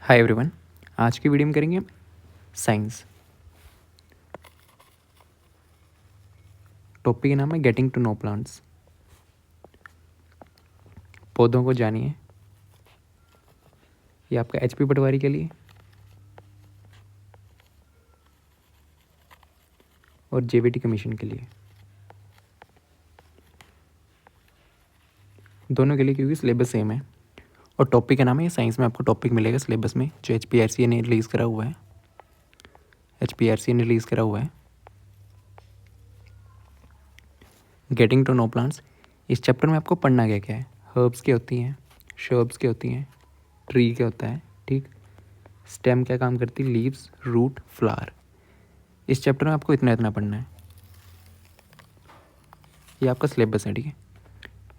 Hi everyone. आज की video में करेंगे हम साइंस। टॉपिक का नाम है गेटिंग टू नो प्लांट्स। पौधों को जानिए। ये आपका एचपी पटवारी के लिए और जेबीटी कमीशन के लिए, दोनों के लिए, क्योंकि सिलेबस सेम है। और टॉपिक का नाम है, ये साइंस में आपको टॉपिक मिलेगा सिलेबस में जो HPRC ने रिलीज़ करा हुआ है। HPRC ने रिलीज़ करा हुआ है गेटिंग टू नो प्लांट्स। इस चैप्टर में आपको पढ़ना क्या क्या है। हर्ब्स क्या होती हैं, शर्ब्स क्या होती हैं, ट्री क्या होता है, ठीक, स्टेम क्या काम करती है, लीव्स, रूट, फ्लावर। इस चैप्टर में आपको इतना इतना पढ़ना है। ये आपका सिलेबस है, ठीक है।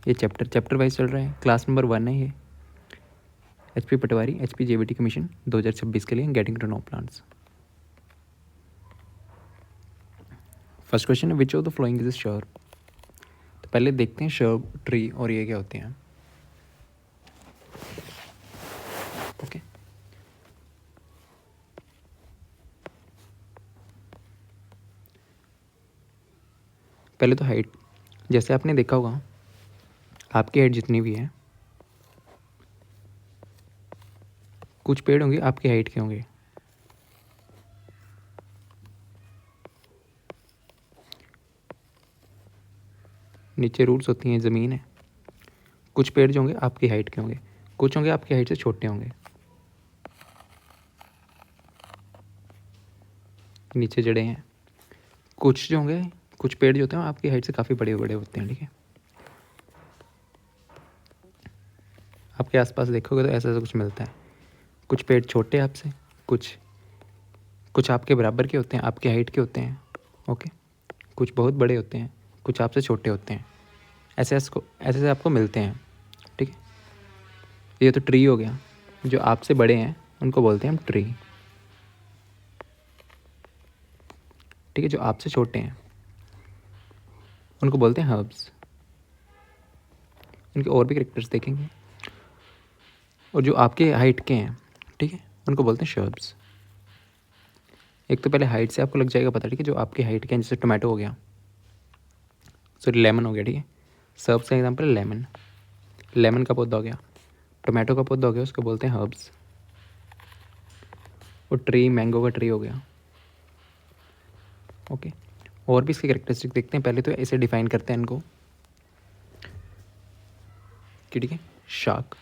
ये चैप्टर वाइज चल रहा है। क्लास नंबर 1 है ये, HP patwari HP JBT commission 2026 के लिए getting to know plants. First question है which of the following is sure. तो पहले देखते हैं शर्ब, ट्री और ये क्या होते हैं। ओके, पहले तो हाइट। जैसे आपने देखा होगा, आपकी हाइट जितनी भी है, कुछ पेड़ होंगे आपकी हाइट के होंगे। नीचे रूट्स होती हैं, ज़मीन है। कुछ पेड़ जो होंगे आपकी हाइट के होंगे, कुछ होंगे आपकी हाइट से छोटे होंगे। नीचे जड़ें हैं। कुछ जो होंगे, कुछ पेड़ जो होते हैं आपकी हाइट से काफ़ी बड़े बड़े होते हैं, ठीक है। आपके आसपास देखोगे तो ऐसा ऐसा कुछ मिलता है। कुछ पेड़ छोटे आपसे, कुछ कुछ आपके बराबर के होते हैं, आपके हाइट के होते हैं। ओके, कुछ बहुत बड़े होते हैं, कुछ आपसे छोटे होते हैं। ऐसे ऐसे आपको मिलते हैं, ठीक है। ये तो ट्री हो गया। जो आपसे बड़े हैं उनको बोलते हैं हम ट्री, ठीक है। जो आपसे छोटे हैं उनको बोलते हैं हर्ब्स। उनके और भी कैरेक्टर्स देखेंगे। और जो आपके हाइट के हैं, ठीक है, उनको बोलते हैं शर्ब्स। एक तो पहले हाइट से आपको लग जाएगा पता, ठीक है। जो आपकी हाइट के हैं, जैसे टोमेटो हो गया, सॉरी लेमन हो गया, ठीक है। सर्ब्स का एग्जाम्पल है लेमन। लेमन का पौधा हो गया, टोमेटो का पौधा हो गया, उसको बोलते हैं हर्ब्स। और ट्री, मैंगो का ट्री हो गया। ओके, और भी इसके कैरेक्टरिस्टिक देखते हैं। पहले तो ऐसे डिफाइन करते हैं इनको कि, ठीक है, शाक।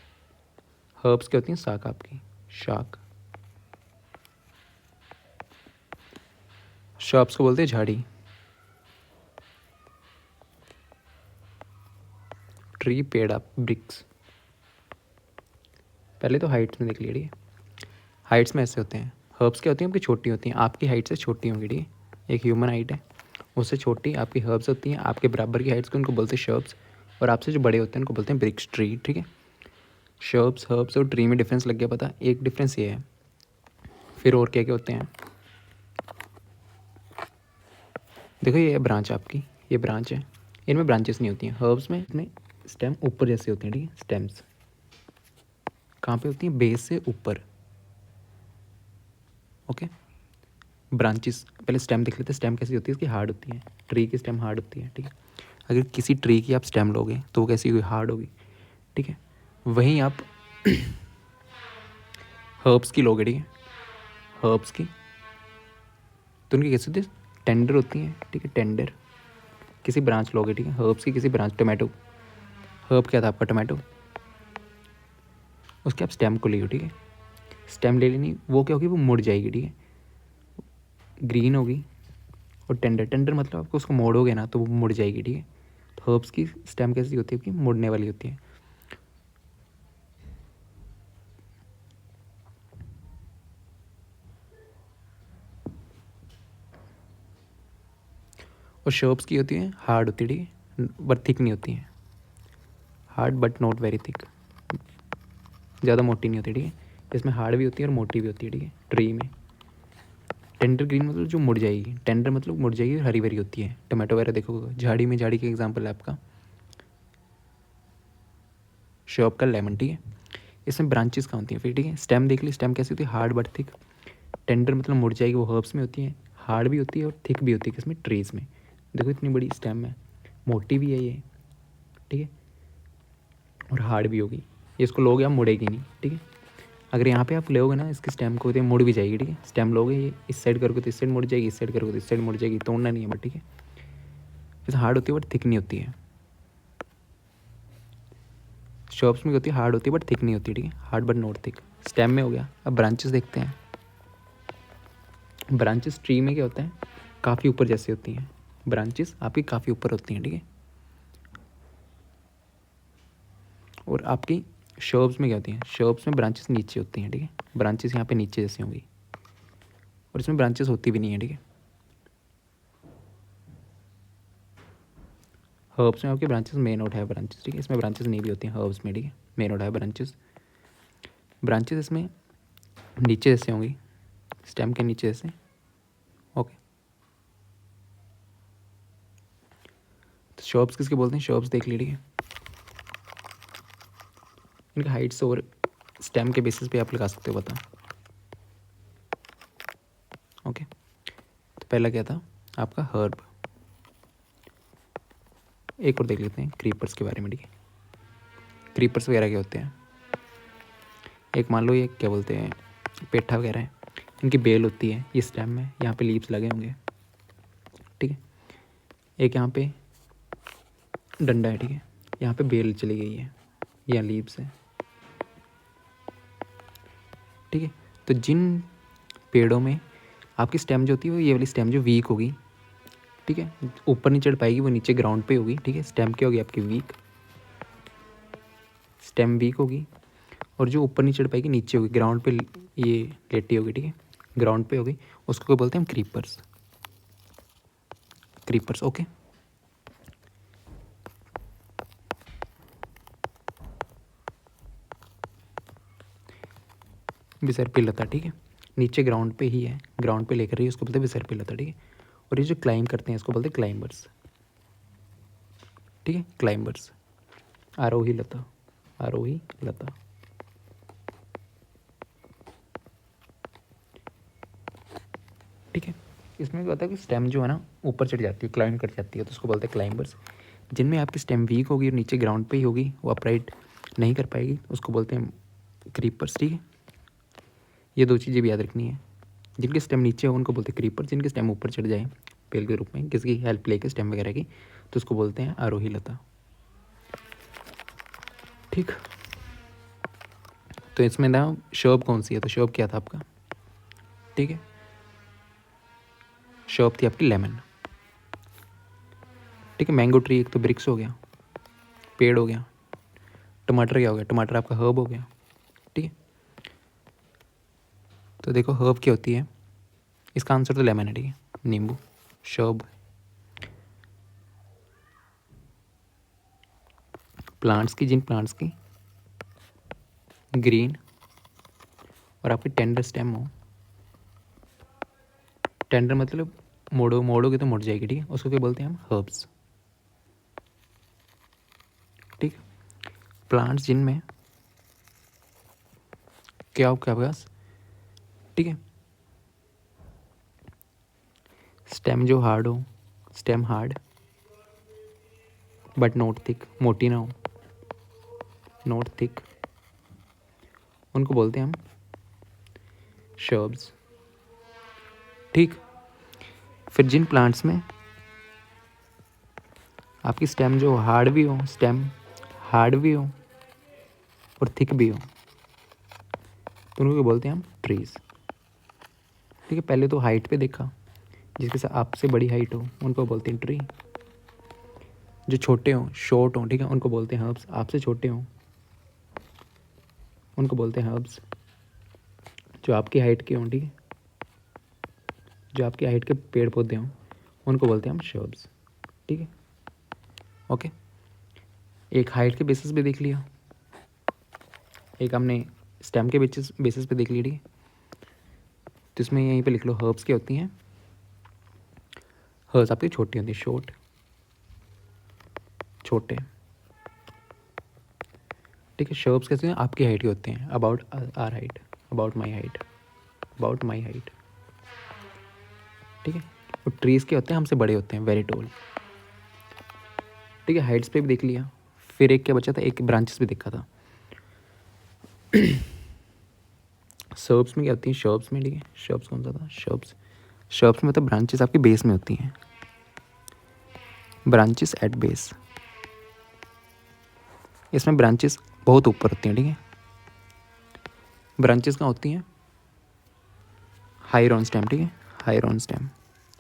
हर्ब्स क्या होती हैं, शाक आपकी, शाक। शर्ब्स को बोलते हैं झाड़ी। ट्री, पेड़, आप, ब्रिक्स। पहले तो हाइट्स में देख लिया, ठीक है। हाइट्स में ऐसे होते हैं। हर्ब्स क्या होती हैं, आपकी छोटी होती हैं, आपकी हाइट से छोटी होंगी, ठीक है। एक ह्यूमन हाइट है, उससे छोटी आपकी हर्ब्स होती हैं। आपके बराबर की हाइट्स को उनको बोलते हैं शर्ब्स। और आपसे जो बड़े होते हैं उनको बोलते हैं ब्रिक्स, ट्री, ठीक है। शर्ब्स, हर्ब्स और ट्री में डिफरेंस लग गया पता। एक डिफरेंस ये है। फिर और क्या क्या होते हैं, देखो ये ब्रांच आपकी, ये ब्रांच है। इनमें ब्रांचेस नहीं होती हैं। हर्ब्स में इतने स्टेम ऊपर जैसे होते हैं, ठीक है। स्टेम्स कहाँ पे होती हैं, बेस से ऊपर। ओके, ब्रांचेस, पहले स्टेम देख लेते हैं। स्टेम कैसी होती है, इसकी हार्ड होती है। ट्री की स्टेम हार्ड होती है, ठीक है। अगर किसी ट्री की आप स्टेम लोगे तो वो कैसी होगी, हार्ड होगी, ठीक है। वहीं आप हर्ब्स की लोगे, ठीक है, हर्ब्स की, तो उनकी कैसी होती है, टेंडर होती हैं, ठीक है, टेंडर। किसी ब्रांच लोगे, ठीक है, हर्ब्स की किसी ब्रांच, टोमेटो, हर्ब क्या था आपका, टोमेटो, उसके आप स्टेम को ले, ठीक है। स्टेम ले लेनी, वो क्या होगी, वो मुड़ जाएगी, ठीक है, ग्रीन होगी। और टेंडर, टेंडर मतलब आपको उसको मोड़ोगे ना तो वो मुड़ जाएगी, ठीक है। तो हर्ब्स की स्टेम कैसी होती है, कि मुड़ने वाली होती है। और शर्ब्स की होती है हार्ड होती है, ठीक है, बट थिक नहीं होती है। Hard but not very thick, ज़्यादा मोटी नहीं होती, ठीक है। इसमें हार्ड भी होती है और मोटी भी होती है, ठीक है। ट्री में टेंडर ग्रीन मतलब जो मुड़ जाएगी, टेंडर मतलब मुड़ जाएगी और हरी भरी होती है। टोमेटो वगैरह देखो, झाड़ी में, झाड़ी का एग्जाम्पल है आपका शर्ब का लेमन, ठीक है। इसमें ब्रांचेस कहाँ होती हैं फिर, ठीक है। स्टेम देख ली, स्टेम कैसी होती है, हार्ड बट थिक। टेंडर मतलब मुड़ जाएगी, वो हर्ब्स में होती है, हार्ड भी होती है और थिक भी होती है, किसमें, ट्रीज में। देखो इतनी बड़ी स्टेम है, मोटी भी है ये, ठीक है, और हार्ड भी होगी। ये इसको लोगे आप मुड़ेगी नहीं, ठीक है। अगर यहाँ पे आप लोगे ना इसकी स्टेम को, तो मुड़ भी जाएगी, ठीक है। स्टेम लोगे, ये इस साइड करोगे तो इस साइड मुड़ जाएगी, इस साइड करोगे तो इस साइड मुड़ जाएगी, तोड़ना नहीं है बट, ठीक है। वैसे हार्ड होती है बट थिक नहीं होती है। शॉप्स में होती है, हार्ड होती है बट थिक नहीं होती, ठीक है, hard but not thick. Stem में हो गया। अब ब्रांचेस देखते हैं। ब्रांचेस ट्री में क्या होता है, काफ़ी ऊपर जैसे होती हैं, ब्रांचेस आपकी काफ़ी ऊपर होती हैं, ठीक है। और आपकी शर्ब्स में क्या होती हैं, शर्ब्स में ब्रांचेस नीचे होती हैं, ठीक है। ब्रांचेस यहाँ पे नीचे जैसी होंगी, और इसमें ब्रांचेस होती भी नहीं है, ठीक है। हर्ब्स में आपके ब्रांचेस मेन आउट है ब्रांचेस, ठीक है। इसमें ब्रांचेस नहीं भी होती हैं हर्ब्स में, ठीक है, मेन आउट है ब्रांचेस। ब्रांचेस इसमें नीचे जैसे होंगी, स्टेम के नीचे जैसे, ओके। तो शॉप्स किसके बोलते हैं, शॉप्स देख लीजिए। इनका हाइट्स और स्टेम के बेसिस पे आप लगा सकते हो पता, ओके। तो पहला क्या था आपका हर्ब। एक और देख लेते हैं क्रीपर्स के बारे में, ठीक है। क्रीपर्स वगैरह क्या होते हैं, एक मान लो ये क्या बोलते हैं, पेठा वगैरह है, इनकी बेल होती है, ये स्टेम में, यहाँ पे लीव्स लगे होंगे, ठीक है। एक यहाँ पे डंडा है, ठीक है, यहाँ पे बेल चली गई है, यहाँ लीव्स है, ठीक है। तो जिन पेड़ों में आपकी स्टेम जो होती है वो ये वाली स्टेम जो वीक होगी, ठीक है, ऊपर नहीं चढ़ पाएगी, वो नीचे ग्राउंड पे होगी, ठीक है। स्टेम क्या होगी आपकी, वीक, स्टेम वीक होगी, और जो ऊपर नहीं चढ़ पाएगी नीचे होगी, ग्राउंड पे ये लेटी होगी, ठीक है, ग्राउंड पे होगी, उसको क्या बोलते हैं हम, क्रीपर्स। Creepers, okay. विसर्पी लता, ठीक है, नीचे ग्राउंड पे ही है, ग्राउंड पे लेकर रही है, उसको बोलते हैं विसर्पी लता, ठीक है। और ये जो क्लाइंब करते हैं इसको बोलते हैं क्लाइंबर्स, ठीक है, क्लाइंबर्स। आरोही लता, आरोही लता, ठीक है। इसमें क्या होता है कि स्टेम जो है ना ऊपर चढ़ जाती है, क्लाइंब कर जाती है, तो उसको बोलते हैं क्लाइंबर्स। जिनमें आपकी स्टेम वीक होगी और नीचे ग्राउंड पे ही होगी, वो अपराइट नहीं कर पाएगी, उसको बोलते हैं क्रीपर्स, ठीक है। ये दो चीज़ें भी याद रखनी है, जिनके स्टेम नीचे हो उनको बोलते हैं क्रीपर, जिनके स्टेम ऊपर चढ़ जाए पेल के रूप में किसी हेल्प लेके स्टेम वगैरह की, तो उसको बोलते हैं आरोही लता, ठीक। तो इसमें ना शर्ब कौन सी है, तो शर्ब क्या था आपका, ठीक है, शर्ब थी आपकी लेमन, ठीक है। मैंगो ट्री एक तो ब्रिक्स हो गया, पेड़ हो गया। टमाटर क्या हो गया, टमाटर आपका हर्ब हो गया, ठीक है। तो देखो हर्ब क्या होती है, इसका आंसर तो लेमन है, ठीक है, नींबू, शर्ब। प्लांट्स की, जिन प्लांट्स की ग्रीन और आपकी टेंडर स्टेम हो, टेंडर मतलब मोड़ोगे तो मुड़ जाएगी, ठीक है, उसको क्या बोलते हैं हम, हर्ब्स, ठीक। प्लांट्स जिनमें क्या हो क्या पास, ठीक है, स्टेम जो हार्ड हो, stem hard but not thick, मोटी ना हो, नॉट थिक, उनको बोलते हैं हम शर्ब्स, ठीक। फिर जिन प्लांट्स में आपकी स्टेम जो हार्ड भी हो, स्टेम हार्ड भी हो और थिक भी हो, तो उनको बोलते हैं हम ट्रीज, ठीक है। पहले तो हाइट पे देखा, जिसके साथ आपसे बड़ी हाइट हो उनको बोलते हैं ट्री, जो छोटे हों शॉर्ट हों, ठीक है, उनको बोलते हैं हर्ब्स, आपसे छोटे हों उनको बोलते हैं हर्ब्स, जो आपकी हाइट के हों, ठीक है, जो आपकी हाइट के पेड़ पौधे हों उनको बोलते हैं हम शर्ब्स, ठीक है, ओके। एक हाइट के बेसिस पे देख लिया, एक हमने स्टेम के बेसिस पे देख लिया, ठीक है। तो इसमें यहीं पे लिख लो हर्ब्स क्या होती हैं, हर्ब्स आपकी छोटी होती है, शॉर्ट, छोटे, ठीक है। शर्ब्स कैसे हैं, आपकी हाइट के होते हैं, about our height, about my height, about my height, ठीक है। और ट्रीज़ के होते हैं हमसे बड़े होते हैं, वेरी टोल, ठीक है। हाइट्स पे भी देख लिया। फिर एक क्या बचा था, एक ब्रांचेस भी देखा था। शर्ब्स में क्या होती हैं, शर्ब्स में, ठीक है। शर्ब्स कौन सा था, शर्ब्स, शर्ब्स में मतलब ब्रांचेस आपकी बेस में होती हैं, ब्रांचेस एट बेस। इसमें ब्रांचेस बहुत ऊपर होती हैं, ठीक है। ब्रांचेस कहाँ होती हैं, हायर ऑन स्टेम, ठीक है, higher on stem,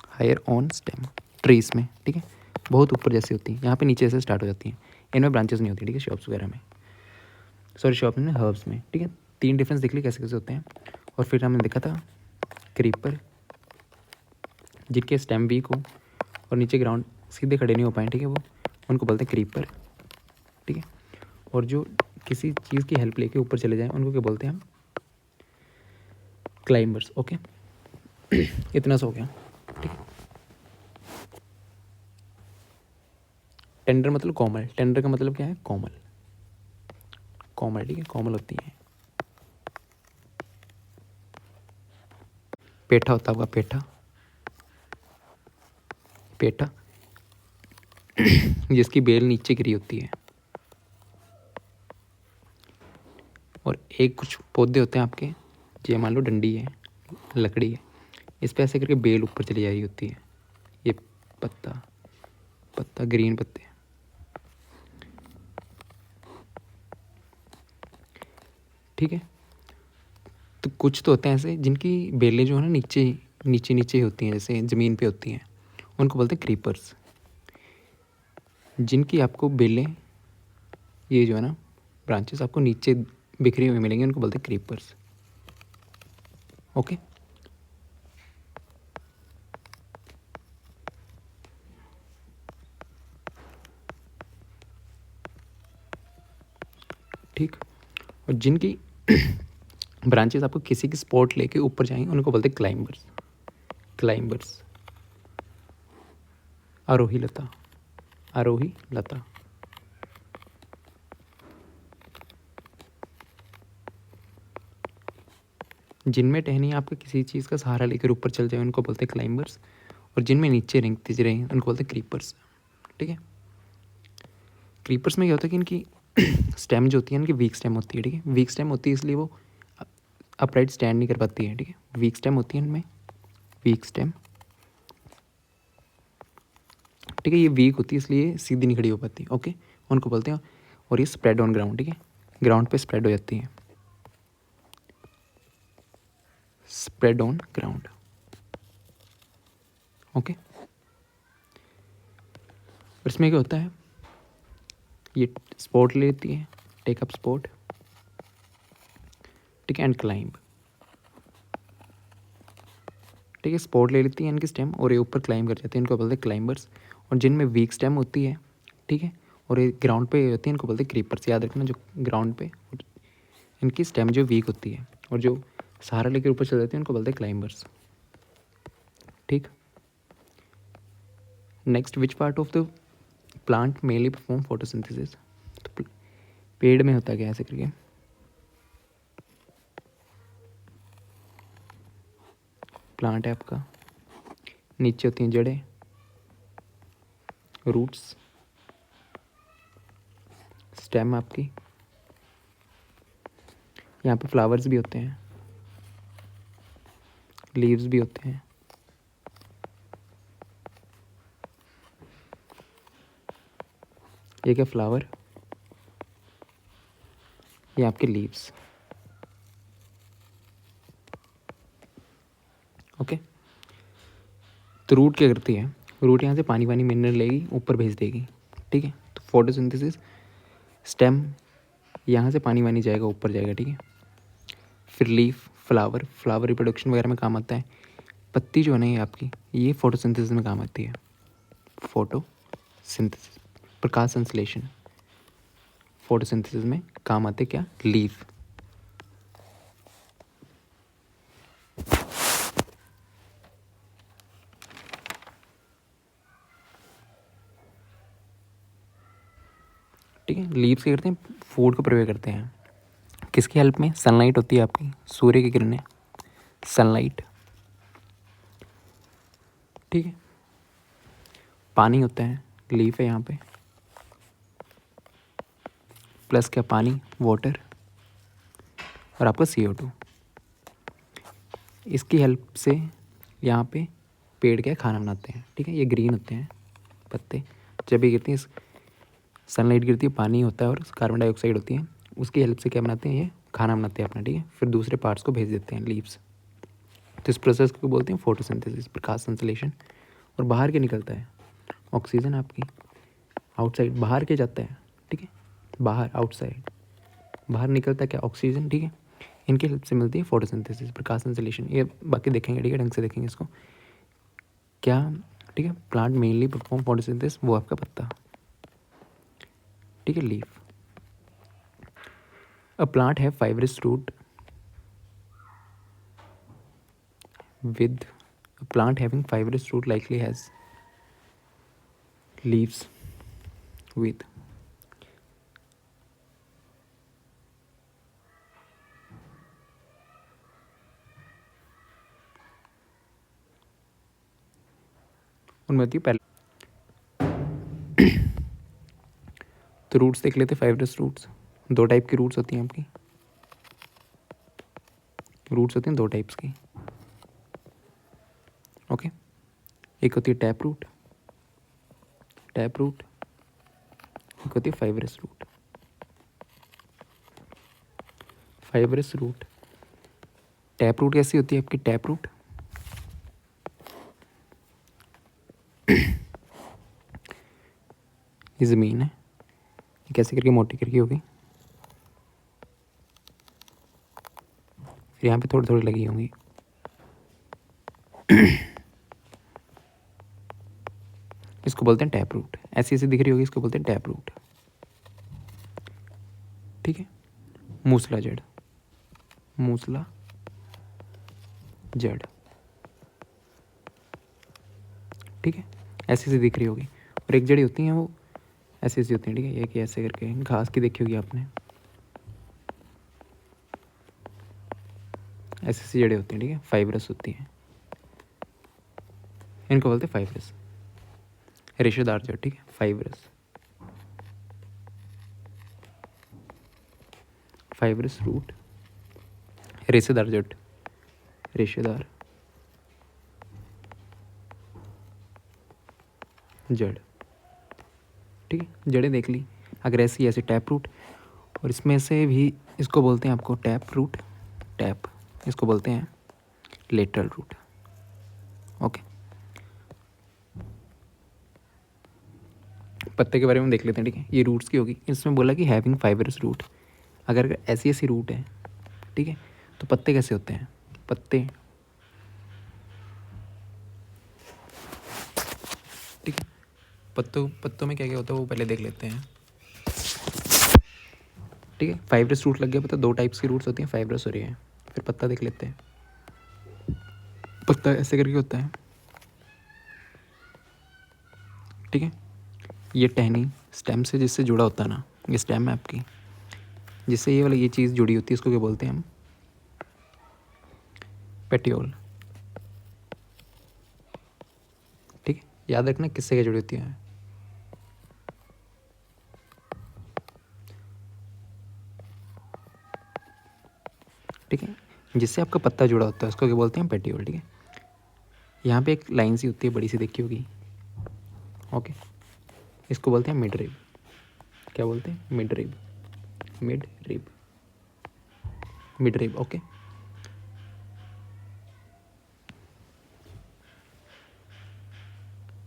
higher on stem, trees में, ठीक है, बहुत ऊपर जैसी होती हैं। यहाँ पे नीचे से स्टार्ट हो जाती हैं, इनमें ब्रांचेस नहीं होती, ठीक है, शॉप्स वगैरह में, सॉरी शॉप में, हर्ब्स में, ठीक है। 3 डिफरेंस देख लिए कैसे कैसे होते हैं। और फिर हमने देखा था क्रीपर, जिनके स्टेम वीक हो और नीचे ग्राउंड सीधे खड़े नहीं हो पाए, ठीक है, वो उनको बोलते हैं क्रीपर, ठीक है। और जो किसी चीज़ की हेल्प लेके ऊपर चले जाएं उनको क्या बोलते हैं हम, क्लाइंबर्स, ओके। इतना सा हो गया, ठीक है। टेंडर मतलब कोमल, टेंडर का मतलब क्या है, कोमल, कोमल, ठीक है, कोमल होती है। पेठा होता होगा, पेठा, पेठा जिसकी बेल नीचे गिरी होती है। और एक कुछ पौधे होते हैं आपके, ये मान लो डंडी है, लकड़ी है, इस पे ऐसे करके बेल ऊपर चली जा रही होती है, ये पत्ता, पत्ता ग्रीन पत्ते, ठीक है। तो कुछ तो होते हैं ऐसे जिनकी बेलें जो है ना नीचे नीचे नीचे होती हैं, जैसे ज़मीन पे होती हैं, उनको बोलते हैं क्रीपर्स। जिनकी आपको बेलें, ये जो है ना ब्रांचेस आपको नीचे बिखरी हुई मिलेंगी, उनको बोलते हैं क्रीपर्स, ओके। ठीक। और जिनकी ब्रांचेस आपको किसी की स्पॉट लेके ऊपर जाएंगे उनको बोलते हैं क्लाइंबर्स, क्लाइंबर्स, आरोही लता, आरोही लता। जिनमें टहनी आपके किसी चीज़ का सहारा लेकर ऊपर चल जाए उनको बोलते हैं क्लाइंबर्स। और जिनमें नीचे रेंगती रहें उनको बोलते हैं क्रीपर्स, ठीक है। क्रीपर्स में क्या होता है कि इनकी स्टेम जो होती है, इनकी वीक स्टेम होती है, ठीक है। वीक स्टेम होती है इसलिए वो अपराइट स्टैंड नहीं कर पाती है, ठीक है। वीक स्टेम होती है इनमें, वीक स्टेम, ठीक है। ये वीक होती है इसलिए सीधी नहीं खड़ी हो पाती, ओके, उनको बोलते हैं। और ये स्प्रेड ऑन ग्राउंड, ठीक है, ग्राउंड पे स्प्रेड हो जाती है, स्प्रेड ऑन ग्राउंड, ओके। और इसमें क्या होता है, ये स्पोर्ट लेती है, टेक अप स्पोर्ट, ठीक है, एंड क्लाइंब, ठीक है। स्पोर्ट ले लेती है इनकी स्टेम और ये ऊपर क्लाइंब कर जाते हैं, इनको बोलते हैं क्लाइंबर्स। और जिनमें वीक स्टेम होती है, ठीक है, और ये ग्राउंड पे होती है, इनको बोलते हैं क्रीपर्स। याद रखना, जो ग्राउंड पे इनकी स्टेम जो वीक होती है और जो सहारा लेकर ऊपर चल जाती है उनको बोलते हैं क्लाइंबर्स, ठीक। Next, which part of the plant mainly perform photosynthesis, तो पेड़ में होता क्या ऐसे करके, प्लांट है आपका, नीचे होती हैं जड़ें, रूट्स, स्टेम आपकी, यहाँ पे फ्लावर्स भी होते हैं, लीव्स भी होते हैं, ये क्या फ्लावर, ये आपके लीव्स, ओके। तो रूट क्या करती है, रूट यहाँ से पानी वानी मिनरल लेगी ऊपर भेज देगी, ठीक है। तो फोटोसिंथेसिस, स्टेम यहाँ से पानी वानी जाएगा ऊपर जाएगा, ठीक है। फिर लीफ, फ्लावर, फ्लावर रिप्रोडक्शन वगैरह में काम आता है। पत्ती जो है ना ये आपकी, ये फोटोसिंथेसिस में काम आती है, फोटोसिंथेसिस, प्रकाश संश्लेषण, फोटोसिंथेसिस में काम आते क्या, लीफ, ठीक है। लीव्स क्या करते हैं, फूड को प्रिपेयर करते हैं किसकी हेल्प में? सनलाइट होती है आपकी, सूर्य की किरणें, सनलाइट, ठीक है। पानी होता है, लीफ है यहाँ पे, प्लस क्या पानी, वाटर, और आपका CO2। इसकी हेल्प से यहाँ पे पेड़ क्या खाना बनाते हैं, ठीक है। ये ग्रीन होते हैं पत्ते, जब ये गिरती है सनलाइट गिरती है, पानी होता है और कार्बन डाइऑक्साइड होती है, उसकी हेल्प से क्या बनाते हैं, ये खाना बनाते हैं अपना, ठीक है। फिर दूसरे पार्ट्स को भेज देते हैं, लीव्स। तो इस प्रोसेस को बोलते हैं फोटोसिंथेसिस, प्रकाश संश्लेषण। और बाहर क्या निकलता है? ऑक्सीजन आपकी आउटसाइड, बाहर क्या जाता है, ठीक है, बाहर, आउटसाइड, बाहर निकलता है क्या? ऑक्सीजन, ठीक है। इनकी हेल्प से मिलती है फोटोसिंथेसिस, प्रकाश संश्लेषण। ये बाकी देखेंगे, ठीक है, ढंग से देखेंगे इसको क्या, ठीक है। प्लांट मेनली परफॉर्म फोटोसिंथेसिस, वो आपका पत्ता, ठीक है, leaf. A plant have fibrous root with a plant having fibrous root likely has leaves with उनमें होती है पहले। तो रूट्स देख लेते, फाइब्रस रूट्स, दो टाइप की रूट्स होती हैं आपकी, रूट्स होती हैं दो टाइप्स की, ओके। एक होती है टैप रूट, टैप रूट, एक होती है fibrous root, fibrous root. Tap root कैसी होती है आपकी? टैप रूट ये ज़मीन है, ये कैसे करके मोटी करके होगी, फिर यहाँ पे थोड़ी थोड़ी लगी होंगी, इसको बोलते हैं टैप रूट। ऐसी ऐसी दिख रही होगी, इसको बोलते हैं टैप रूट, ठीक है। मूसला जड़, मूसला जड़, ठीक है, ऐसी ऐसी दिख रही होगी। और एक जड़ी होती हैं वो ऐसी ऐसी होती हैं, ठीक है, ये कि ऐसे करके घास की देखी होगी आपने, ऐसी ऐसी जड़ें होती हैं, ठीक है, फाइब्रस होती हैं, इनको बोलते हैं फाइब्रस, रेशेदार जड़, ठीक है, फाइब्रस, फाइब्रस रूट, रेशेदार जड़, रेशेदार जड़, ठीक है। जड़ें देख ली। अगर ऐसी ऐसे टैप रूट, और इसमें से भी इसको बोलते हैं आपको टैप रूट, टैप, इसको बोलते हैं लेटरल रूट, ओके। पत्ते के बारे में देख लेते हैं, ठीक है। ये रूट्स की होगी, इसमें बोला कि हैविंग फाइबरस रूट। अगर ऐसी ऐसी रूट है, ठीक है, तो पत्ते कैसे होते हैं? पत्ते, ठीक है, पत्तों में क्या क्या होता है वो पहले देख लेते हैं, ठीक है। फाइब्रस रूट लग गया पता, दो टाइप्स की रूट्स होती हैं, फाइब्रस हो रही है। फिर पत्ता देख लेते हैं, पत्ता ऐसे करके होता है, ठीक है। ये टहनी स्टेम से जिससे जुड़ा होता है ना, ये स्टेम है आपकी, जिससे ये वाली ये चीज़ जुड़ी होती है, इसको क्या बोलते हैं हम? पेटियोल, ठीक है। याद रखना किससे क्या जुड़ी होती है, ठीक है, जिससे आपका पत्ता जुड़ा होता है उसको क्या बोलते हैं? पेटियोल, ठीक है। यहाँ पे एक लाइन सी होती है, बड़ी सी देखी होगी, ओके, इसको बोलते हैं मिड रिब। क्या बोलते हैं? Mid rib, mid rib, mid rib, okay.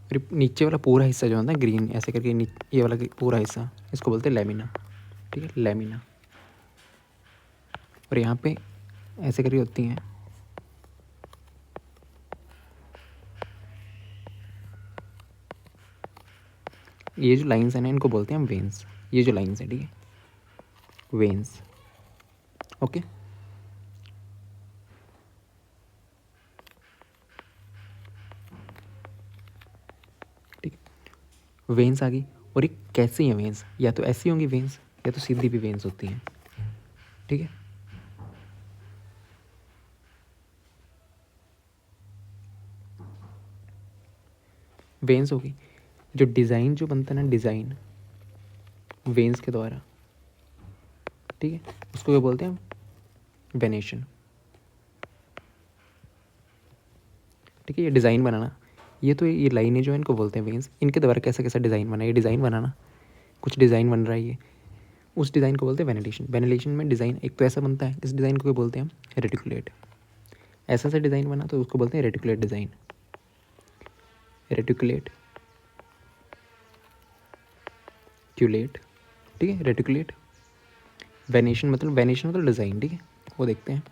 फिर नीचे वाला पूरा हिस्सा जो होता है ग्रीन ऐसे करके, ये वाला पूरा हिस्सा, इसको बोलते हैं लेमिना, ठीक है, लेमिना। और यहाँ पे ऐसे करके होती हैं, ये जो लाइंस हैं ना इनको बोलते हैं हम वेन्स। ये जो लाइंस हैं, ठीक है, वेन्स, ओके। ठीक है, वेन्स आ गई। और ये कैसी हैं वेन्स? या तो ऐसी होंगी वेन्स, या तो सीधी भी वेन्स होती हैं, ठीक है। वेन्स होगी, जो डिज़ाइन जो बनता है ना, डिज़ाइन वेन्स के द्वारा, ठीक है, उसको क्या बोलते हैं, वेनेशन, ठीक है। ये डिज़ाइन बनाना, ये तो ये लाइनें जो है इनको बोलते हैं वेन्स। इनके द्वारा कैसा कैसा डिज़ाइन बना, ये डिज़ाइन बनाना, कुछ डिज़ाइन बन रहा है ये, उस डिज़ाइन को बोलते हैं वेनेलेशन। वेनेलेशन में डिज़ाइन एक तो ऐसा बनता है, इस डिज़ाइन को क्या बोलते हैं हम, रेटिकुलेट। ऐसा सा डिज़ाइन बना तो उसको बोलते हैं रेटिकुलेट डिज़ाइन, रेटिकुलेट क्यूलेट, ठीक है, रेटिकुलेट। वेनेशन मतलब डिज़ाइन, ठीक है। वो देखते हैं,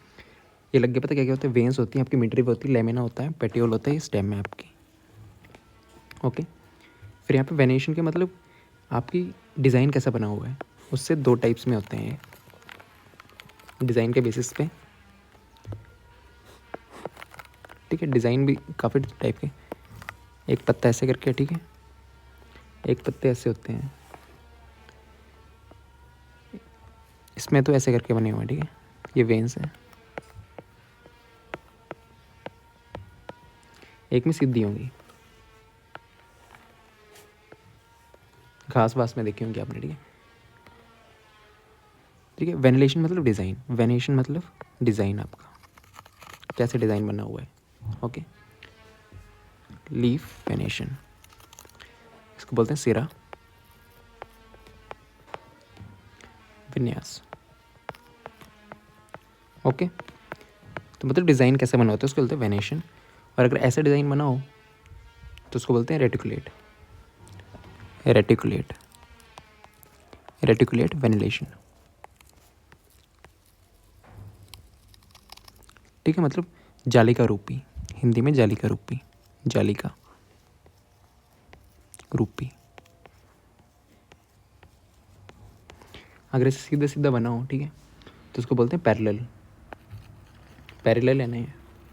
ये लग गया पता क्या क्या होता है। वेन्स होती हैं आपकी, मिडरिव होती है, लेमिना होता है, पेटियोल होता है, ये स्टेम है आपकी, ओके। फिर यहाँ पे वेनेशन के मतलब आपकी डिज़ाइन कैसा बना हुआ है, उससे दो टाइप्स में होते हैं ये, डिज़ाइन के बेसिस पे, ठीक है। डिज़ाइन भी काफ़ी टाइप के, एक पत्ता ऐसे करके, ठीक है, एक पत्ते ऐसे होते हैं, इसमें तो ऐसे करके बने हुए हैं, ठीक है, ये वेन्स हैं। एक में सीधी होंगी, घास वास में देखी होंगी आपने, ठीक है, ठीक है। वेनेलेशन मतलब डिज़ाइन, वेनेशन मतलब डिज़ाइन, आपका कैसे डिज़ाइन बना हुआ है, ओके। लीफ वेनेशन, इसको बोलते हैं सिरा, विन्यास, ओके। तो मतलब डिज़ाइन कैसे बना होता है उसको बोलते हैं वेनेशन, और अगर ऐसा डिज़ाइन बना हो तो उसको बोलते हैं रेटिकुलेट, रेटिकुलेट, रेटिकुलेट वेनेलेशन, ठीक है। मतलब जालिका रूपी, हिंदी में जालिका रूपी, जालिका रूपी। अगर ऐसे सीधा सीधा बना हो, ठीक है, तो उसको बोलते हैं पैरेलल, पैरेलल है ना,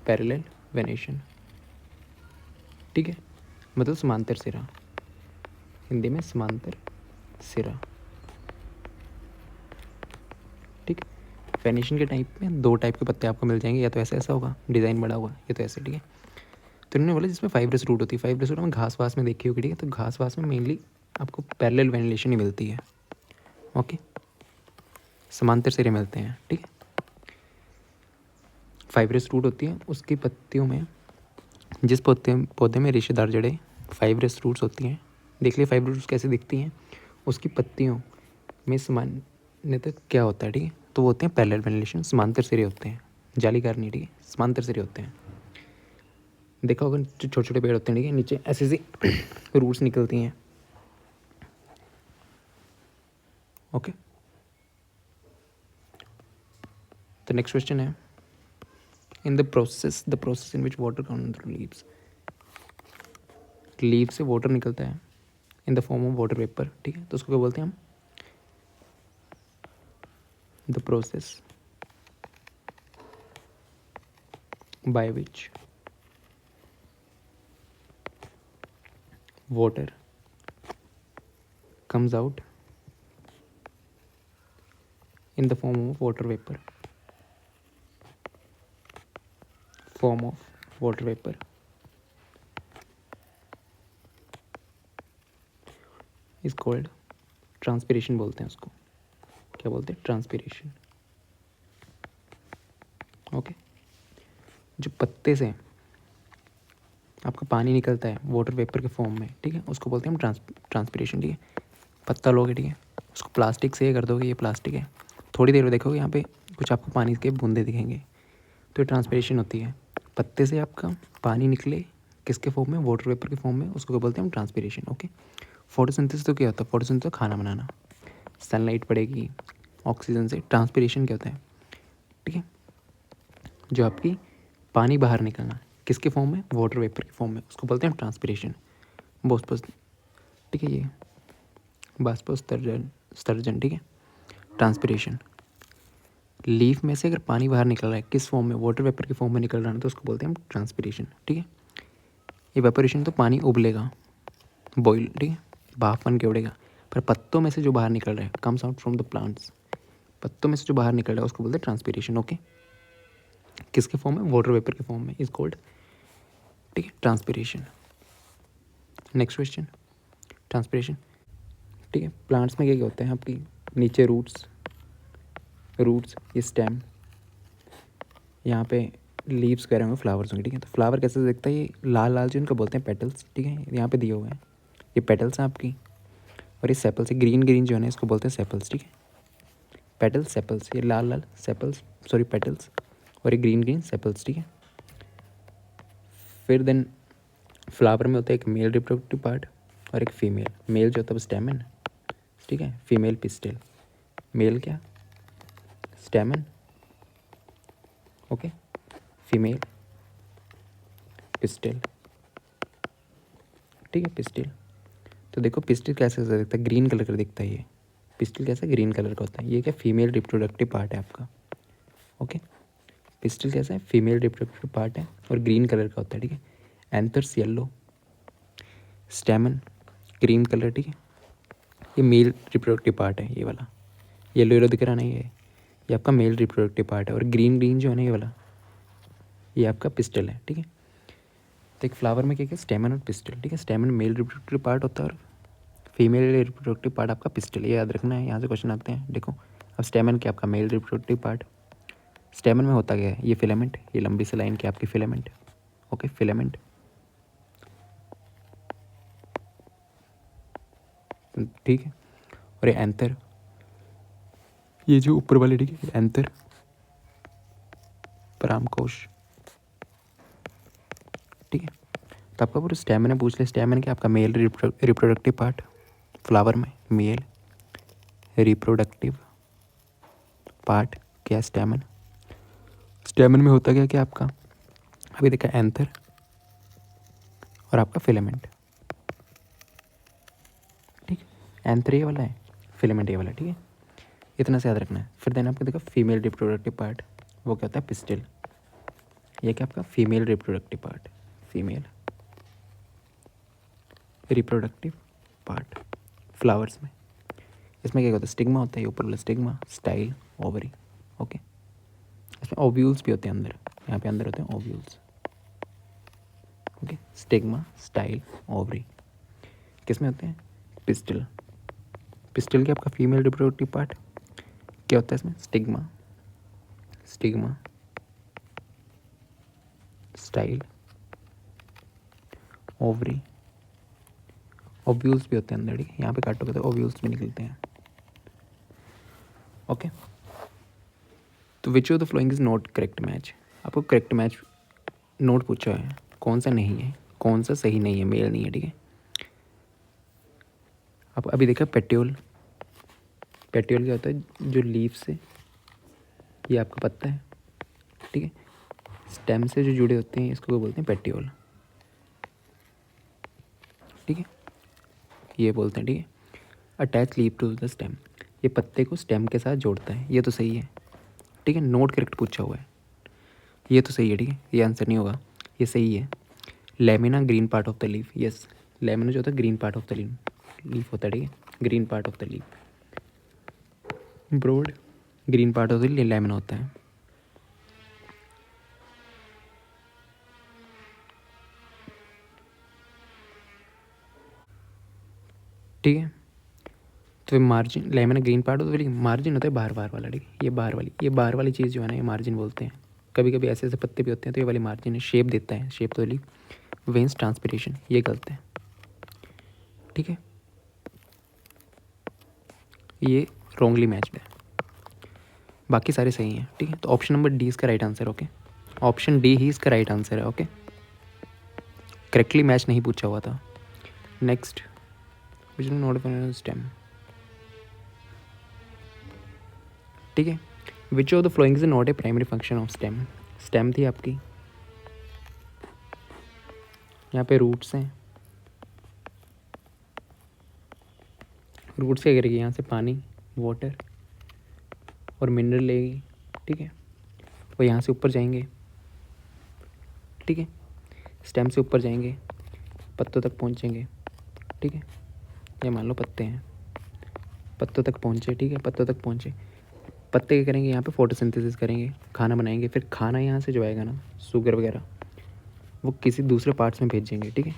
पैरेलल वेनेशन, ठीक है। मतलब समांतर सिरा, हिंदी में समांतर सिरा, ठीक है। वेनेशन के टाइप में दो टाइप के पत्ते आपको मिल जाएंगे, या तो ऐसा ऐसा होगा डिज़ाइन बड़ा हुआ, या तो ऐसे, ठीक है। तो इन्होंने बोला जिसमें फाइब्रस रूट होती है, फाइब्रस रूट में घास वास में देखी होगी, ठीक है। तो घास वास में मेनली आपको पैरेलल वेनेलेशन ही मिलती है, ओके, समांतर सिरे मिलते हैं, ठीक है। फाइब्रस रूट होती है, उसकी पत्तियों में, जिस पौधे में रेशेदार जड़ें फाइब्रस रूट्स होती हैं, देख लिए फाइब्रस रूट्स कैसे दिखती हैं, उसकी पत्तियों में सामान्यतः क्या होता है, ठीक है, तो वो होते हैं पैरेलल वेनेलेशन, समांतर सिरे होते हैं, जालीदार नहीं, ठीक है, समांतर सिरे होते हैं। देखा होगा जो छोटे छोटे पेड़ होते हैं, ठीक है, नीचे ऐसे ऐसी रूट्स निकलती हैं, ओके। तो नेक्स्ट क्वेश्चन है, in the process in which water come through leaves, leave से वाटर निकलता है in the form of water vapour, ठीक है। तो उसको क्या बोलते हैं हम, the process by which water comes out in the form of water vapor, form of water vapor is called transpiration, बोलते हैं उसको, क्या बोलते हैं, ट्रांसपिरेशन, ओके। जो पत्ते से आपका पानी निकलता है वाटर वेपर के फॉर्म में, ठीक है, उसको बोलते हैं हम ट्रांसपिरेशन, ठीक है। पत्ता लोगे, ठीक है, उसको प्लास्टिक से ये कर दोगे, ये प्लास्टिक है, थोड़ी देर में देखोगे यहाँ पे कुछ आपको पानी के बूंदे दिखेंगे, तो ये ट्रांसपिरेशन होती है। पत्ते से आपका पानी निकले किसके फॉर्म में, वाटर वेपर के फॉर्म में, उसको क्या बोलते हैं हम, ट्रांसपिरेशन, ओके। फोटोसिंथेसिस तो क्या होता है, फोटोसिंथेसिस तो खाना बनाना, सनलाइट पड़ेगी ऑक्सीजन से, ट्रांसपिरेशन क्या होता है, ठीक है, जो आपकी पानी बाहर निकलना किसके फॉर्म में, वाटर वेपर के फॉर्म में, उसको बोलते हैं ट्रांसपिरेशन, बाष्पोस, ठीक है, ये बाष्पोत्सर्जन, ठीक है, ट्रांसपिरेशन। लीफ में से अगर पानी बाहर निकल रहा है किस फॉर्म में, वाटर वेपर के फॉर्म में निकल रहा है, तो उसको बोलते हैं हम ट्रांसपिरेशन, ठीक है। इवेपोरेशन तो पानी उबलेगा, बॉईल, ठीक है, भाप बन के उड़ेगा। पर पत्तों में से जो बाहर निकल रहा है, comes out from the plants, पत्तों में से जो बाहर निकल रहा है उसको बोलते हैं ट्रांसपीरेशन। ओके, किसके फॉर्म में? वाटर वेपर के फॉर्म में, इज कॉल्ड, ठीक है, ट्रांसपीरेशन। नेक्स्ट क्वेश्चन, ट्रांसपीरेशन, ठीक है। प्लांट्स में क्या क्या होता है आपकी? नीचे रूट्स, ये स्टेम, यहाँ पे लीव्स कह रहे होंगे, फ्लावर्स होंगे, ठीक है। तो फ्लावर कैसे दिखता है? ये लाल लाल जो इनको बोलते हैं पेटल्स, ठीक है, यहाँ पे दिए हुए हैं, ये पेटल्स हैं आपकी, और ये सेपल्स, ये ग्रीन ग्रीन जो है ना इसको बोलते हैं सेपल्स, ठीक है। पेटल्स, सेपल्स, ये लाल लाल सेपल्स, सॉरी पेटल्स, और ये ग्रीन ग्रीन सेपल्स, ठीक है। फिर देन फ्लावर में होता है एक मेल रिप्रोडक्टिव पार्ट और एक फीमेल। मेल जो होता है स्टेमन, ठीक है, फीमेल पिस्टिल। मेल क्या? स्टेमन, ओके, फीमेल पिस्टिल, ठीक है, पिस्टिल। तो देखो पिस्टिल कैसे दिखता है? ग्रीन कलर का दिखता है ये पिस्टिल, कैसा? ग्रीन कलर का होता है। ये क्या? फीमेल रिप्रोडक्टिव पार्ट है आपका, ओके। पिस्टिल कैसा है? फीमेल रिप्रोडक्टिव पार्ट है और ग्रीन कलर का होता है, ठीक है। एंथर्स येलो, स्टेमन ग्रीन कलर, ठीक है। ये मेल रिप्रोडक्टिव पार्ट है, ये वाला येलो येलो दिख रहा नहीं है, ये आपका मेल रिप्रोडक्टिव पार्ट है। और ग्रीन ग्रीन जो है ना ये वाला, ये आपका पिस्टल है, ठीक है। तो एक फ्लावर में क्या क्या? स्टेमन और पिस्टल, ठीक है। स्टेमन मेल रिप्रोडक्टिव पार्ट होता है और फीमेल रिप्रोडक्टिव पार्ट आपका पिस्टल, ये याद रखना है। यहाँ से क्वेश्चन आते हैं, देखो। अब स्टेमन क्या? आपका मेल रिप्रोडक्टिव पार्ट। स्टेमन में होता क्या है? ये फिलामेंट, ये लंबी सी लाइन की आपकी फिलामेंट, ओके, फिलामेंट, ठीक है। और ये एंथर, ये जो ऊपर वाले, ठीक है, एंथर, परामकोश, ठीक है। तो आपका पूरा स्टेमन है, पूछ ले स्टेमन क्या? आपका मेल रिप्रोडक्टिव पार्ट, फ्लावर में मेल रिप्रोडक्टिव पार्ट क्या? स्टेमन। स्टेमन में होता क्या क्या आपका? अभी देखा, एंथर और आपका फिलामेंट, ठीक है। एंथर ये वाला है, फिलामेंट ये वाला, ठीक है। इतना से याद रखना है। फिर देन आपको देखो फीमेल रिप्रोडक्टिव पार्ट, वो क्या होता है? पिस्टिल। ये क्या आपका? Female reproductive part, female reproductive part flowers में। इसमें क्या होता है? स्टिग्मा होता है, ऊपर वाला स्टिग्मा, स्टाइल, ओवरी, ओके। इसमें ओव्यूल्स भी होते हैं अंदर, यहाँ पे अंदर होते हैं ovules, okay. Stigma, style, ovary किस में होते हैं? पिस्टिल। पिस्टिल क्या आपका? Female reproductive part. क्या होता है इसमें? Stigma, stigma, style, ovary, ovules भी होते हैं अंदर, ठीक है। यहाँ पे काटोगे तो ओव्यूल्स भी निकलते हैं, ओके। तो विच of the following is not correct match? आपको करेक्ट मैच नोट पूछा है, कौन सा नहीं है, कौन सा सही नहीं है, मेल नहीं है, ठीक है। आप अभी देखा पेट्योल, पेट्योल क्या होता है? जो लीफ से, ये आपका पत्ता है, ठीक है, स्टेम से जो जुड़े होते हैं इसको बोलते हैं पेट्योल, ठीक है, ये बोलते हैं, ठीक है। Attach leaf to the stem, ये पत्ते को स्टेम के साथ जोड़ता है, ये तो सही है, ठीक है। नोट करेक्ट पूछा हुआ है, ये तो सही है, ठीक है, ये आंसर नहीं होगा, ये सही है। Lamina green part of the leaf, yes, lamina जो होता है green part of the leaf होता है, ठीक है, green part of the leaf. Broad green part of the lamina होता है, ठीक है। तो margin, lamina green part of the leaf, margin होता है बाहर बाहर वाला, ठीक है, ये बाहर वाली चीज़ जो है ना ये मार्जिन बोलते हैं। कभी कभी ऐसे ऐसे पत्ते भी होते हैं तो ये वाली मार्जिन है, शेप देता है, शेप तो लीफ। वेंस ट्रांसपिरेशन, ये गलत है, ठीक है, ये रॉन्गली मैच्ड है, बाकी सारे सही हैं, ठीक है। तो ऑप्शन नंबर डी इसका right answer, okay, option D ही इसका राइट आंसर है, ओके। करेक्टली मैच नहीं पूछा हुआ था। नेक्स्ट, विच नॉट स्टेम, ठीक है। Which of the following is not a primary function of stem, stem थी आपकी, यहाँ पे रूट्स हैं, रूट्स क्या करेगी? यहाँ से पानी, वाटर और मिनरल लेगी, ठीक है, और यहाँ से ऊपर जाएंगे, ठीक है, स्टेम से ऊपर जाएंगे, पत्तों तक पहुँचेंगे, ठीक है, ये मान लो पत्ते हैं, पत्तों तक पहुँचे, ठीक है, पत्तों तक पहुँचे। पत्ते क्या करेंगे, यहाँ पे फोटोसिंथेसिस करेंगे, खाना बनाएंगे, फिर खाना यहाँ से जो आएगा ना, शुगर वगैरह, वो किसी दूसरे पार्ट्स में भेजेंगे, ठीक है।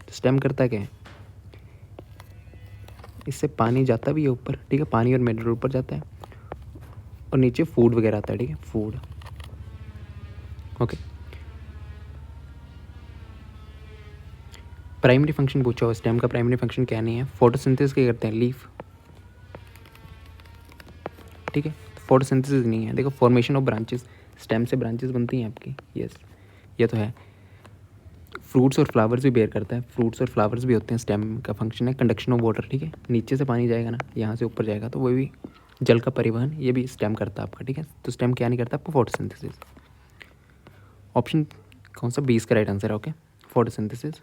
तो स्टेम करता क्या है, इससे पानी जाता भी है ऊपर, ठीक है, पानी और मिनरल ऊपर जाता है, और नीचे फूड वगैरह आता है, ठीक है, फूड। ओके, प्राइमरी फंक्शन पूछा हो, स्टेम का प्राइमरी फंक्शन क्या नहीं है, फोटोसिंथेसिस क्या करते हैं, लीफ, ठीक है। फोटोसिंथेसिस नहीं है, देखो फॉर्मेशन ऑफ ब्रांचेस, स्टेम से ब्रांचेस बनती हैं आपकी, यस, ये तो है। फ्रूट्स और फ्लावर्स भी बेयर करता है, फ्रूट्स और फ्लावर्स भी होते हैं, स्टेम का फंक्शन है कंडक्शन ऑफ वाटर, ठीक है, नीचे से पानी जाएगा ना, यहाँ से ऊपर जाएगा, तो वो भी जल का परिवहन, ये भी स्टेम करता है आपका, ठीक है। तो स्टेम क्या नहीं करता आपको, फोटोसिंथेसिस। ऑप्शन कौन सा, 20 का राइट आंसर है, okay, photosynthesis.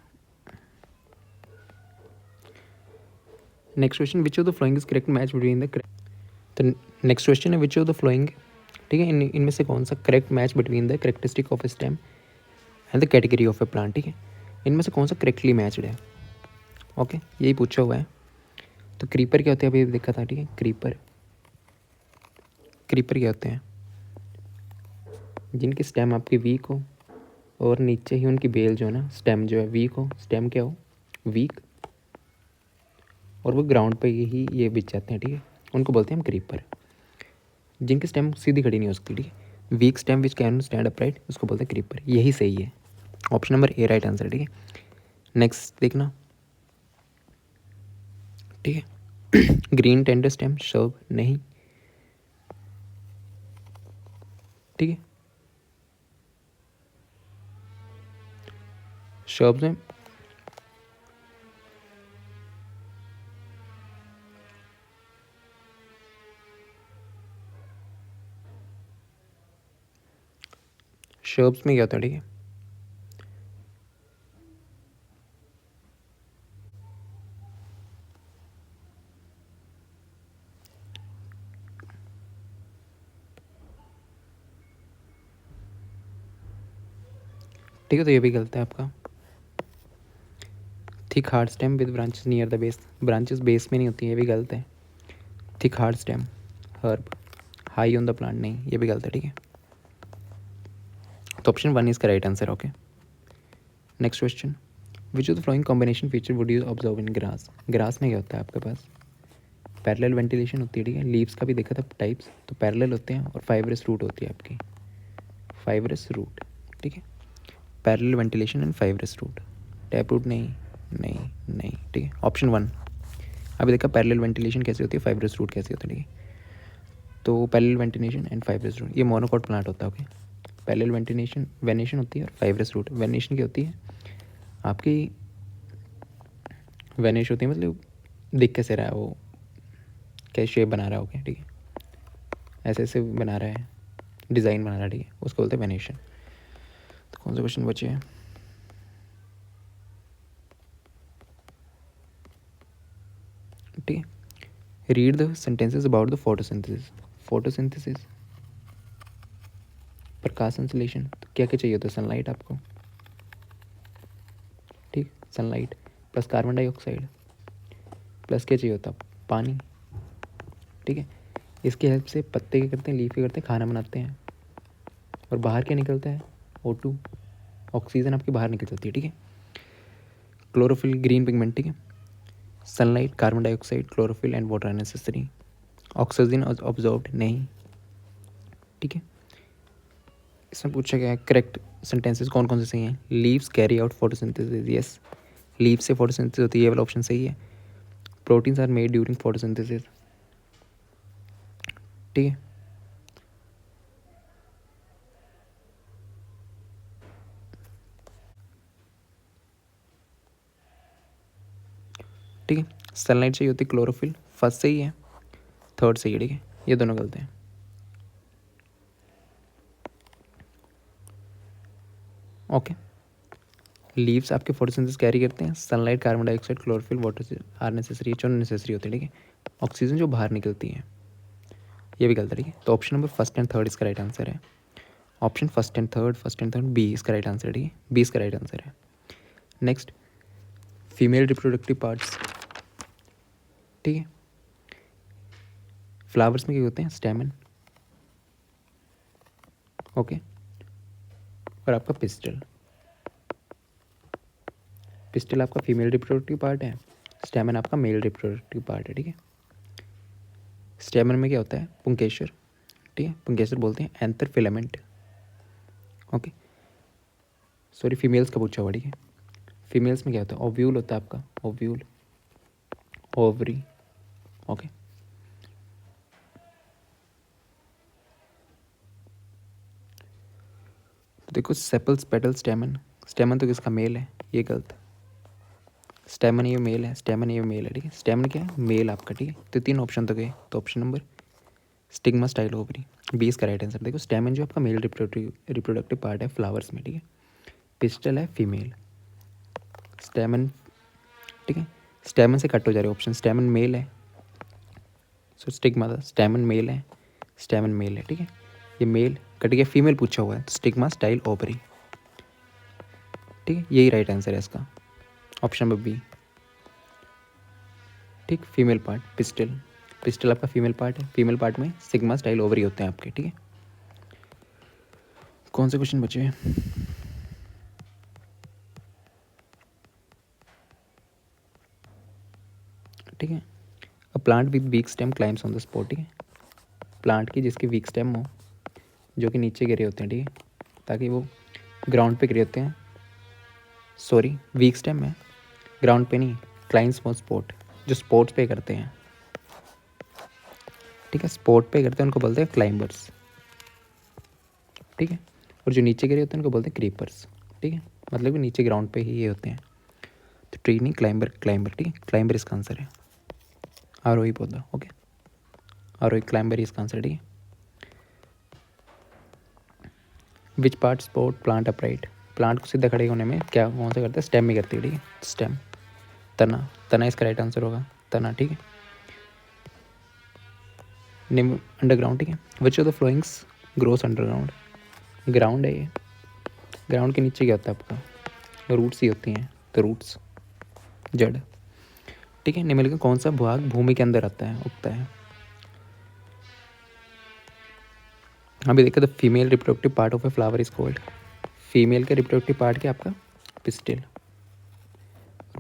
Next question, which of the following is correct match between the, तो नेक्स्ट क्वेश्चन है विच ऑफ द फ्लोइंग, ठीक है, इनमें से कौन सा correct match between the characteristic of A stem and the category of A plant, ठीक है, इनमें से कौन सा करेक्टली मैच्ड है, ओके, यही पूछा हुआ है। तो क्रीपर क्या होते हैं, अभी देखा था, ठीक है, क्रीपर, क्रीपर क्या होते हैं, जिनकी स्टेम आपकी वीक हो और नीचे ही उनकी बेल जो है ना, स्टेम जो है वीक हो, स्टेम क्या हो, वीक, और वो ग्राउंड पे ही ये बिछ जाते हैं, ठीक है, उनको बोलते हैं हम क्रीपर। जिनकी स्टेम सीधी खड़ी नहीं हो सकती, ठीक है, week stem which can stand upright, उसको बोलते हैं क्रीपर, यही सही है, option number A right answer, ठीक है। नेक्स्ट देखना, ठीक है, ग्रीन टेंडर स्टेम शर्ब नहीं, ठीक है, शर्ब्स में शर्ब्स में क्या होता है, ठीक है, ठीक है, तो ये भी गलत है आपका। Thick hard stem with branches near the base, branches base में नहीं होती है, ये भी गलत है। Thick hard stem, herb, high on the plant नहीं, ये भी गलत है, ठीक है। तो ऑप्शन 1 इसका right answer, okay. Next question, which of the flowing combination feature would you observe in grass, grass में क्या होता है आपके पास, पैरेलल वेंटिलेशन होती है, ठीक है, लीव्स का भी देखा था टाइप्स, तो पैरेलल होते हैं, और फाइब्रस रूट होती है आपकी, फाइब्रस रूट, ठीक है, parallel ventilation and fibrous root, tap root नहीं, नहीं नहीं, ठीक है, ऑप्शन 1। अभी देखा पैरेलल वेंटिलेशन कैसे होती है, फाइब्रस रूट कैसे होता है, ठीक है, तो parallel ventilation and fibrous root, ये मोनोकॉट प्लांट होता है, ओके। पैरेलल वेंटिलेशन वेनेशन होती है, और फाइब्रस रूट, वेनेशन की होती है आपकी, वेनिश होती है मतलब दिख कैसे रहा है वो, क्या शेप बना रहा है, ओके, ठीक है, ऐसे ऐसे बना रहा है, डिज़ाइन बना रहा है, ठीक है, उसको बोलते हैं वेनेशन। तो कौन सा क्वेश्चन बचे हैं, ठीक है, read the sentences about the photosynthesis, photosynthesis, प्रकाश संश्लेषण, तो क्या क्या चाहिए होता है, सनलाइट आपको, ठीक, sunlight plus carbon dioxide plus क्या चाहिए होता है, पानी, ठीक है, इसकी हेल्प से पत्ते क्या करते हैं, लीफ क्या करते हैं, खाना बनाते हैं, और बाहर क्या निकलता है, O2, ऑक्सीजन आपकी बाहर निकल जाती है, ठीक है। क्लोरोफिल ग्रीन पिगमेंट, ठीक है, sunlight, carbon dioxide, chlorophyll and water are necessary, oxygen absorbed नहीं, ठीक है। इसमें पूछा गया है करेक्ट सेंटेंसेस कौन कौन से सही हैं, leaves carry out photosynthesis, yes, leaf से फोटोसिंथेसिस होती है, ये वाला ऑप्शन सही है। Proteins are made during photosynthesis, ठीक है, ठीक है, सनलाइट चाहिए होती है, क्लोरोफिल, फर्स्ट सही है, थर्ड सही है, ठीक है, ये दोनों गलत हैं, ओके। लीव्स आपके फोटोसिंथेसिस कैरी करते हैं, sunlight, carbon dioxide, chlorophyll, water are necessary, जो नेसेसरी होते हैं, ठीक है, ऑक्सीजन जो बाहर निकलती है, ये भी गलत है, ठीक है। तो option number first and third इसका राइट आंसर है, option first and third B इसका राइट आंसर है, ठीक है, बी इसका राइट आंसर है। नेक्स्ट, फीमेल रिप्रोडक्टिव पार्ट्स, ठीक है, फ्लावर्स में क्या होते हैं? स्टेमन, ओके, और आपका पिस्टल। पिस्टल आपका फीमेल रिप्रोडक्टिव पार्ट है, स्टेमन आपका मेल रिप्रोडक्टिव पार्ट है, ठीक है। स्टेमन में क्या होता है? पुंकेसर, ठीक है, पुंकेसर बोलते हैं anther filament, okay. Sorry, females का पूछा हुआ, ठीक है। फीमेल्स में क्या होता है? ओव्यूल होता है आपका, ओव्यूल, ओवरी, ओके। तो देखो सेपल्स, पेटल, स्टेमन। स्टेमन तो किसका? मेल है, ये गलत। स्टेमन ये मेल है, स्टेमन ये मेल है, ठीक है। स्टेमन क्या है? मेल आपका, ठीक है। तो 3 ऑप्शन तो गए, तो option number stigma, style, ovary, 20 का राइट आंसर। देखो स्टेमन जो आपका मेल रिप्रोडक्टिव पार्ट है फ्लावर्स में, ठीक है। पिस्टल है फीमेल, स्टेमन, ठीक है। स्टेमन से कट हो जा रहे ऑप्शन, स्टेमन मेल है, सो स्टिग्मा था, स्टेमन मेल है, स्टेमन मेल है, ठीक है। ये मेल कट गया, फीमेल पूछा हुआ है, तो स्टिग्मा, स्टाइल, ओवरी, ठीक है। यही राइट आंसर है इसका, ऑप्शन नंबर बी, ठीक। फीमेल पार्ट पिस्टल, पिस्टल आपका फीमेल पार्ट है, फीमेल पार्ट में सिग्मा, स्टाइल, ओवरी होते हैं आपके, ठीक है। कौन से क्वेश्चन बचे हैं? ठीक है। A plant with weak stem climbs on the spot, ठीक है। प्लांट की जिसकी वीक स्टेम हो, जो कि नीचे गिरे होते हैं, ठीक है, ताकि वो ग्राउंड पे गिरे होते हैं, सॉरी वीक स्टेम है, ग्राउंड पे नहीं, क्लाइम्स ऑन स्पॉट, जो स्पॉट्स पे करते हैं, ठीक है, स्पॉट पे करते हैं उनको बोलते हैं क्लाइंबर्स, ठीक है। और जो नीचे गिरे होते हैं उनको बोलते हैं क्रीपर्स, ठीक है, मतलब कि नीचे ग्राउंड पे ही ये होते हैं। तो ट्री नहीं, क्लाइंबर, क्लाइंबर, ठीक है, क्लाइंबर इसका आंसर है, आरोही पौधा, ओके, आरोही क्लाइंबर इसका आंसर, ठीक है। Which part support plant upright, plant को सीधा खड़े होने में क्या कौन सा करता है? स्टेम में करती है, ठीक है, स्टेम, तना, तना इसका राइट आंसर होगा, तना, ठीक है। निम अंडरग्राउंड, ठीक है। Which of the followings grows underground, ground है ये, ग्राउंड के नीचे क्या होता है आपका? रूट्स ही होती हैं, तो रूट्स, जड़, ठीक है। निम्नलिखित में कौन सा भाग भूमि के अंदर आता है, उगता है? अभी देखो, the female reproductive part of a flower is called, female का रिप्रोडक्टिव पार्ट क्या आपका? पिस्टिल,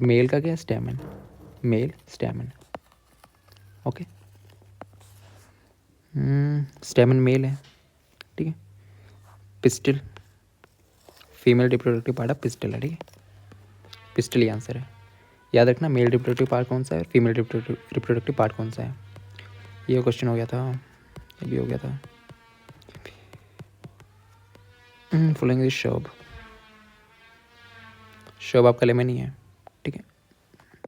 मेल का क्या? Stamen, male stamen, okay. Stamen male है, ठीक है। Pistil female reproductive part of pistil है, ठीक है, पिस्टिल ही आंसर है। याद रखना मेल रिप्रोडक्टिव पार्ट कौन सा है, फीमेल रिप्रोडक्टिव पार्ट कौन सा है। ये क्वेश्चन हो गया था, ये भी हो गया था। फॉलोइंग इज शोब, शोब आपका लेमन ही है, ठीक है।